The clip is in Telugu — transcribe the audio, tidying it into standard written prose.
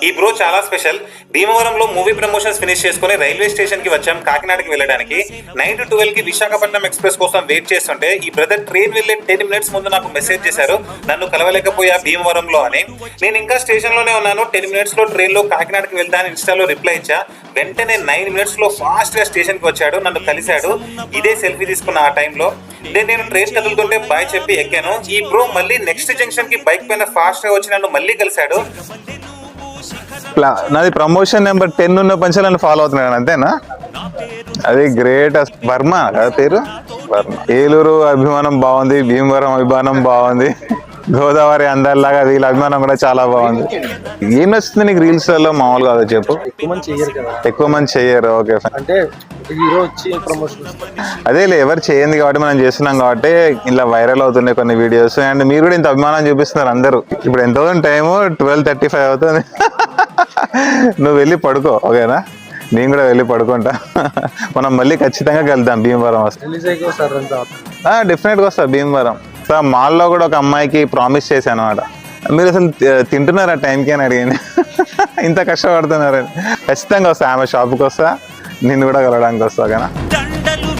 ఈ బ్రో చాలా స్పెషల్. భీమవరంలో మూవీ ప్రమోషన్స్ ఫినిష్ చేసుకుని రైల్వే స్టేషన్ కి వచ్చాం కాకినాడకి వెళ్ళడానికి. నైట్ 12 కి విశాఖపట్నం ఎక్స్ప్రెస్ కోసం వెయిట్ చేస్తుంటే ఈ బ్రదర్ ట్రైన్ వెళ్ళే 10 minutes ముందు నాకు మెసేజ్ చేశారు, నన్ను కలవలేకపోయా భీమవరంలో అని. నేను ఇంకా స్టేషన్ లోనే ఉన్నాను. 10 minutes లో ట్రైన్ లో కాకినాడకి వెళ్తాను ఇన్స్టాలో రిప్లై ఇచ్చా. వెంటనే 9 minutes లో ఫాస్ట్ గా స్టేషన్ కి వచ్చాడు, నన్ను కలిశాడు. ఇదే సెల్ఫీ తీసుకున్న ఆ టైంలో. నేను ట్రైన్ కదులుతుంటే బాయ్ చెప్పి ఎక్కాను. ఈ బ్రో మళ్ళీ నెక్స్ట్ జంక్షన్ కి బైక్ పైన ఫాస్ట్ గా వచ్చి నన్ను మళ్ళీ కలిశాడు. నాది ప్రమోషన్ నెంబర్ 10 ఉన్న పంచాలు నన్ను ఫాలో అవుతున్నాడు అంతేనా? అది గ్రేట్. వర్మ కదా పేరు, వర్మ. ఏలూరు అభిమానం బాగుంది, భీమవరం అభిమానం బాగుంది, గోదావరి అందరిలాగా వీళ్ళ అభిమానం కూడా చాలా బాగుంది. ఏం నచ్చుతుంది నీకు రీల్స్ లో మామూలుగా? అదే చెప్పు. ఎక్కువ మంది చెయ్యరు. ఓకే, అదేలే ఎవరు చేయండి కాబట్టి మనం చేస్తున్నాం కాబట్టి ఇలా వైరల్ అవుతున్నాయి కొన్ని వీడియోస్. అండ్ మీరు కూడా ఇంత అభిమానం చూపిస్తున్నారు అందరూ. ఇప్పుడు ఎంత టైము 12:35 అవుతుంది. నువ్వు వెళ్ళి పడుకో, ఓకేనా? నేను కూడా వెళ్ళి పడుకుంటా. మనం మళ్ళీ ఖచ్చితంగా వెళ్తాం భీమవరం. డెఫినెట్గా వస్తా భీమవరం. మాల్లో కూడా ఒక అమ్మాయికి ప్రామిస్ చేశాను అనమాట. మీరు అసలు తింటున్నారా టైంకి అని అడిగింది. ఇంత కష్టపడుతున్నారని. ఖచ్చితంగా వస్తా, ఆమె షాప్కి వస్తా, నిన్ను కూడా కలవడానికి వస్తా, ఓకేనా?